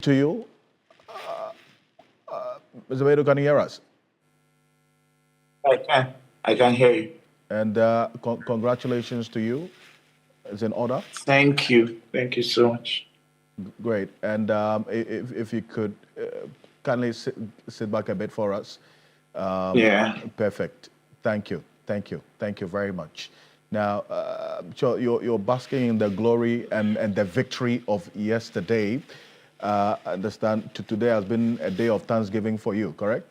to you. Mr. Baidoo, can you hear us? I can. I can hear you. And congratulations to you. It's in order. Thank you. Thank you so much. Great. And if you could kindly sit back a bit for us. Yeah. Perfect. Thank you. Thank you. Thank you very much. Now, so you're basking in the glory and the victory of yesterday. I understand today has been a day of thanksgiving for you, correct?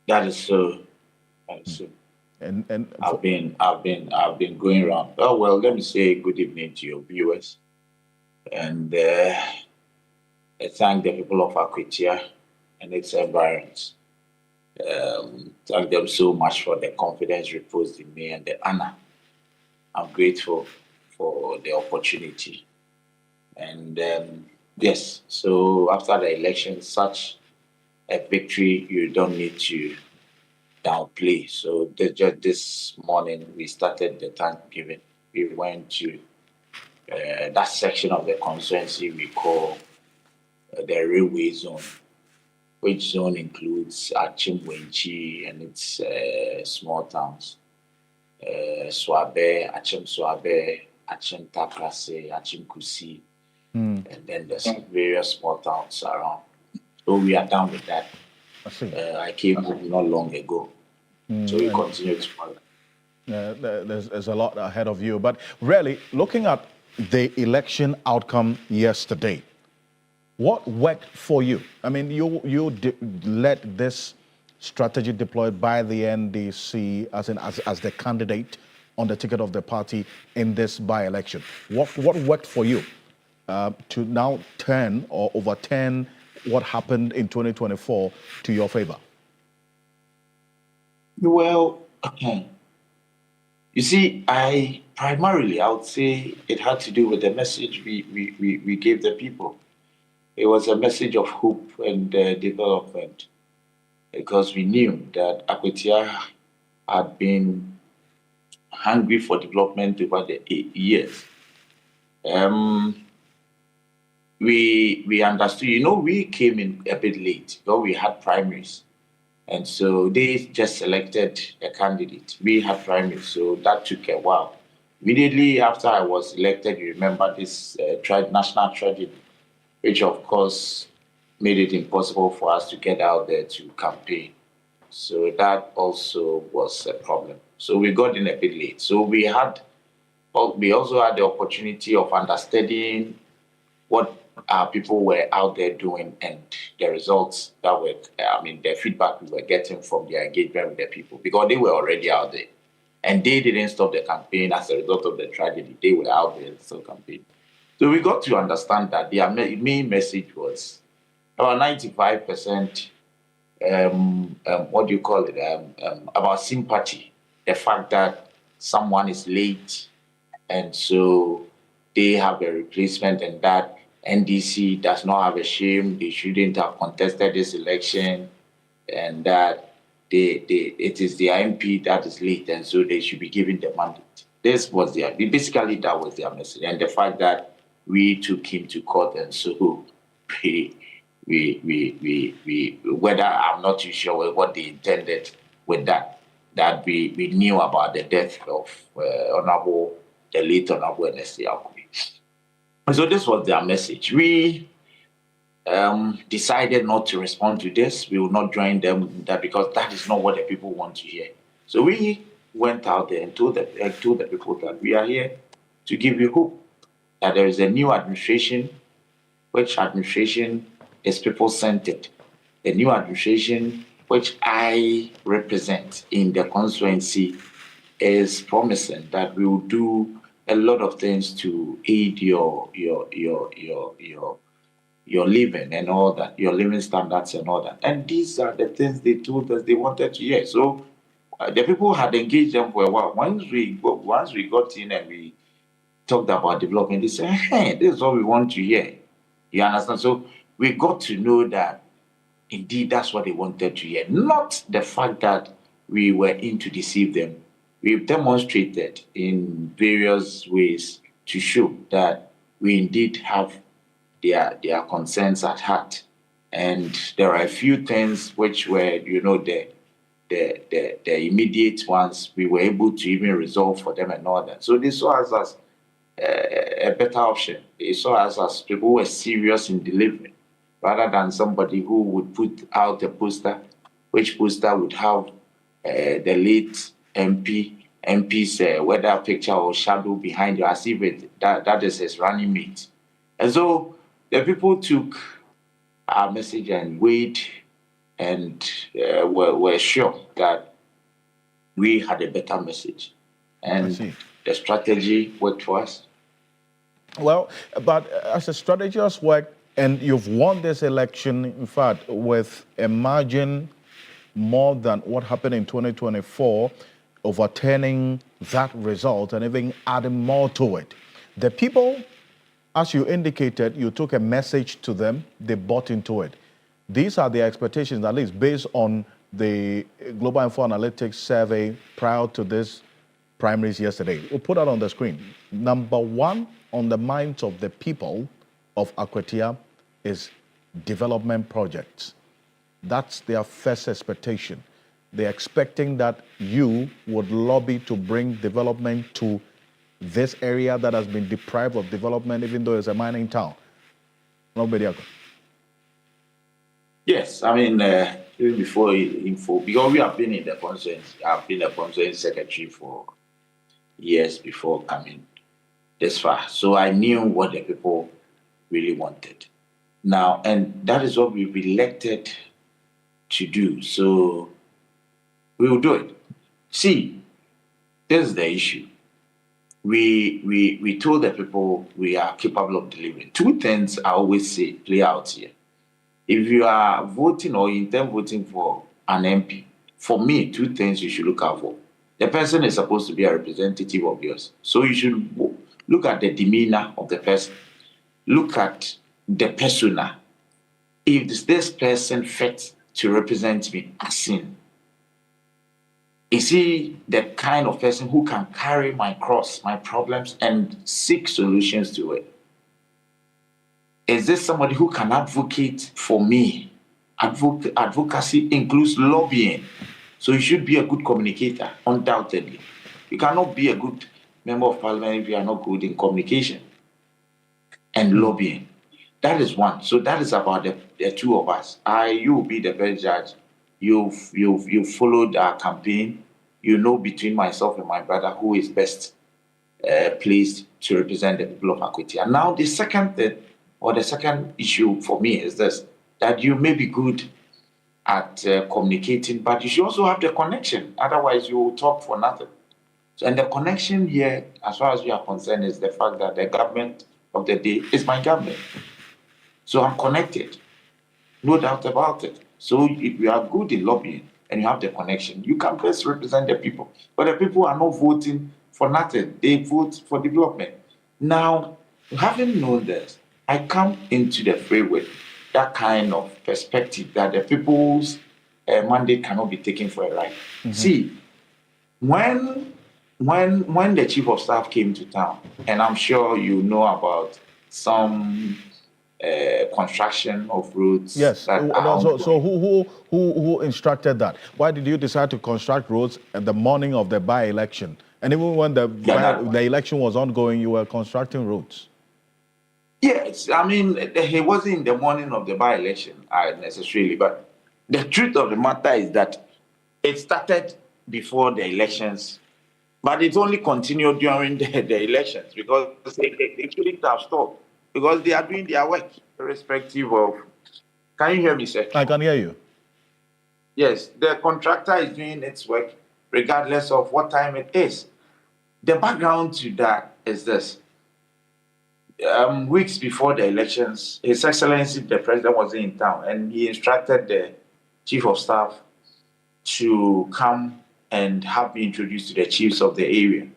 That is so. That is so. And I've been going around. Oh well, let me say good evening to your viewers, and I thank the people of Akwatia and its environs. Thank them so much for the confidence reposed in me and the honor. I'm grateful for the opportunity. And yes, so after the election, such a victory you don't need to downplay. So just this morning we started the Thanksgiving. We went to that section of the constituency we call the railway zone, which zone includes Achim Wenchi and its small towns. Swabe, Achim Takrase, Achim Kusi, and then there's various small towns around. So we are done with that. I came home not long ago. So we continue tomorrow. There's a lot ahead of you. But really, looking at the election outcome yesterday, what worked for you? I mean, you led this strategy deployed by the NDC as the candidate on the ticket of the party in this by-election. What worked for you to now turn or overturn what happened in 2024 to your favor? Well, you see, I would say it had to do with the message we gave the people. It was a message of hope and development, because we knew that Akwatia had been hungry for development over the 8 years. We understood, we came in a bit late, but we had primaries. And so they just selected a candidate. We had primaries, so that took a while. Immediately after I was elected, you remember this national tragedy, which of course made it impossible for us to get out there to campaign. So that also was a problem. So we got in a bit late. So we also had the opportunity of understanding what our people were out there doing and the results that were, the feedback we were getting from their engagement with the people, because they were already out there. And they didn't stop the campaign as a result of the tragedy. They were out there still campaigning. So we got to understand that their main message was about 95%, about sympathy. The fact that someone is late and so they have a replacement, and that NDC does not have a shame. They shouldn't have contested this election, and that it is the MP that is late, and so they should be given the mandate. That was their message. And the fact that we took him to court, and so we whether I'm not too sure what they intended with that we knew about the death of the late Honorable NSC Alkubi. So this was their message. We decided not to respond to this. We will not join them in that, because that is not what the people want to hear. So we went out there and told the people that we are here to give you hope that there is a new administration, which administration is people-centered. The new administration, which I represent in the constituency, is promising that we will do a lot of things to aid your living and all that, your living standards and all that. And these are the things they told us they wanted to hear. So the people had engaged them for a while. Once we got in and we talked about development, they said, hey, this is what we want to hear. You understand? So we got to know that indeed that's what they wanted to hear. Not the fact that we were in to deceive them. We've demonstrated in various ways to show that we indeed have their concerns at heart. And there are a few things which were, the immediate ones we were able to even resolve for them and all that. So they saw us as a better option. They saw us as people who were serious in delivering, rather than somebody who would put out a poster, which poster would have the late MP's whether picture or shadow behind you, as if that is his running mate. And so the people took our message and weighed and were sure that we had a better message. And the strategy worked for us. Well, but as a strategy has worked, and you've won this election, in fact, with a margin more than what happened in 2024, overturning that result and even adding more to it. The people, as you indicated, you took a message to them, they bought into it. These are the expectations, at least based on the Global Info Analytics survey prior to this primaries yesterday. We'll put that on the screen. Number one on the minds of the people of Akwatia is development projects. That's their first expectation. They're expecting that you would lobby to bring development to this area that has been deprived of development, even though it's a mining town. Bernard Bediako. Yes, I mean, even before info, because we have been in the constituents, I've been a constituent secretary for years before coming this far. So I knew what the people really wanted. Now, and that is what we've elected to do. So we will do it. See, this is the issue. We told the people we are capable of delivering. Two things I always say play out here. If you are voting or you intend voting for an MP, for me, two things you should look out for. The person is supposed to be a representative of yours. So you should look at the demeanor of the person. Look at the persona. If this person fits to represent me, as in, is he the kind of person who can carry my cross, my problems, and seek solutions to it? Is this somebody who can advocate for me? Advocacy includes lobbying. So you should be a good communicator, undoubtedly. You cannot be a good member of parliament if you are not good in communication and lobbying. That is one. So that is about the two of us. You will be the best judge. You've followed our campaign. You know between myself and my brother who is best placed to represent the people of Akwatia. Now the second thing, or the second issue for me is this, that you may be good at communicating, but you should also have the connection. Otherwise, you will talk for nothing. So, and the connection here, as far as we are concerned, is the fact that the government of the day is my government. So I'm connected, no doubt about it. So if you are good in lobbying and you have the connection, you can best represent the people. But the people are not voting for nothing. They vote for development. Now, having known this, I come into the fray with that kind of perspective that the people's mandate cannot be taken for a ride. Mm-hmm. See, when the chief of staff came to town, and I'm sure you know about some construction of roads. Yes. So who instructed that? Why did you decide to construct roads at the morning of the by-election? And even when the election was ongoing, you were constructing roads. Yes, I mean, he wasn't in the morning of the by-election necessarily, but the truth of the matter is that it started before the elections, but it only continued during the elections because they shouldn't have stopped because they are doing their work irrespective of... Can you hear me, sir? I can hear you. Yes, the contractor is doing its work regardless of what time it is. The background to that is this. Weeks before the elections, His Excellency the President was in town and he instructed the Chief of Staff to come and have me introduced to the chiefs of the area.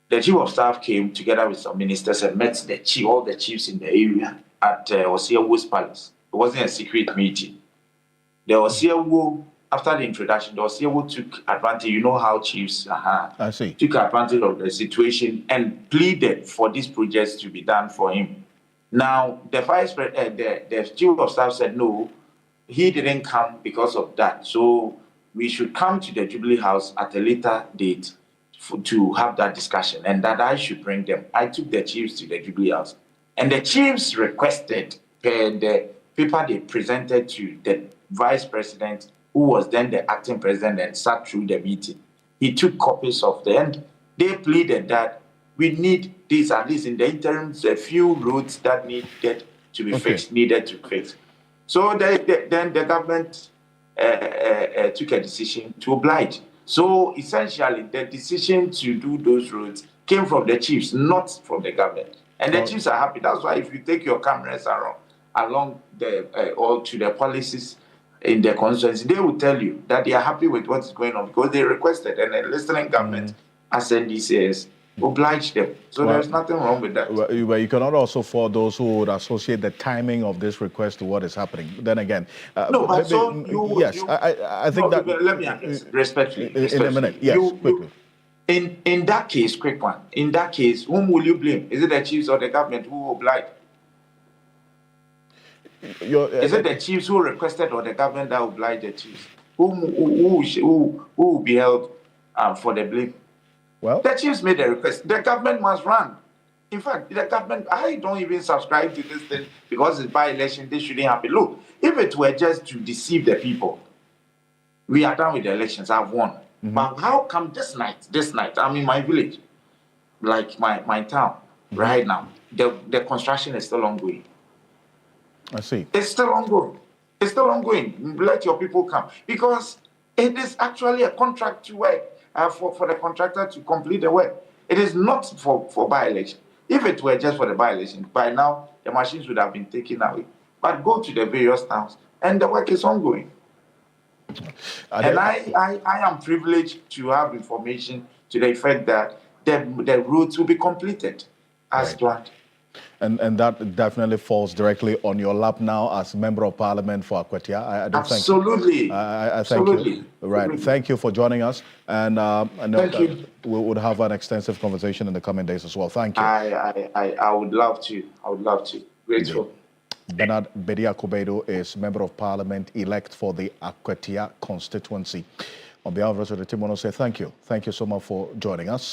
The Chief of Staff came together with some ministers and met all the chiefs in the area at Osiewo's palace. It wasn't a secret meeting. The Osiewo, after the introduction, the Osiewo took advantage. You know how chiefs I see. Took advantage of the situation and pleaded for these projects to be done for him. Now, the chief of staff said no, he didn't come because of that. So we should come to the Jubilee House at a later date to have that discussion, and that I should bring them. I took the chiefs to the Jubilee House, and the chiefs requested the paper they presented to the vice president, who was then the acting president and sat through the meeting. He took copies of them, and they pleaded that we need this, at least in the interim, a few roads that needed to be fixed. So then the government took a decision to oblige. So essentially, the decision to do those roads came from the chiefs, not from the government. And the chiefs are happy. That's why if you take your cameras along the or to the policies in the constituency, they will tell you that they are happy with what's going on because they requested, and the listening government, as NDCS, obliged them. So there's nothing wrong with that. Well, you cannot also, for those who would associate the timing of this request to what is happening. Then again, no, but so I think that. Let me address respectfully. In a minute, yes, quickly. In that case, quick one. In that case, whom will you blame? Is it the chiefs or the government who obliged? Is it the chiefs who requested or the government that obliged the chiefs? Who will be held for the blame? Well, the chiefs made a request. The government must run. In fact, the government, I don't even subscribe to this thing because it's by-election, this shouldn't happen. Look, if it were just to deceive the people, we are done with the elections, I've won. But how come this night, I'm in my village, like my town, right now, the construction is still ongoing. I see. It's still ongoing. It's still ongoing. Let your people come. Because it is actually a contract to work. For the contractor to complete the work. It is not for by-election. If it were just for the by-election, by now the machines would have been taken away. But go to the various towns and the work is ongoing. And I am privileged to have information to the effect that the routes will be completed as planned. And that definitely falls directly on your lap now as Member of Parliament for Akwatia. I Absolutely. I thank you. Right. Absolutely. Thank you for joining us. And I know thank you. We would have an extensive conversation in the coming days as well. Thank you. I would love to. I would love to. Grateful. Bernard Bediako Baidoo is Member of Parliament elect for the Akwatia constituency. On behalf of the team, I want to say thank you. Thank you so much for joining us.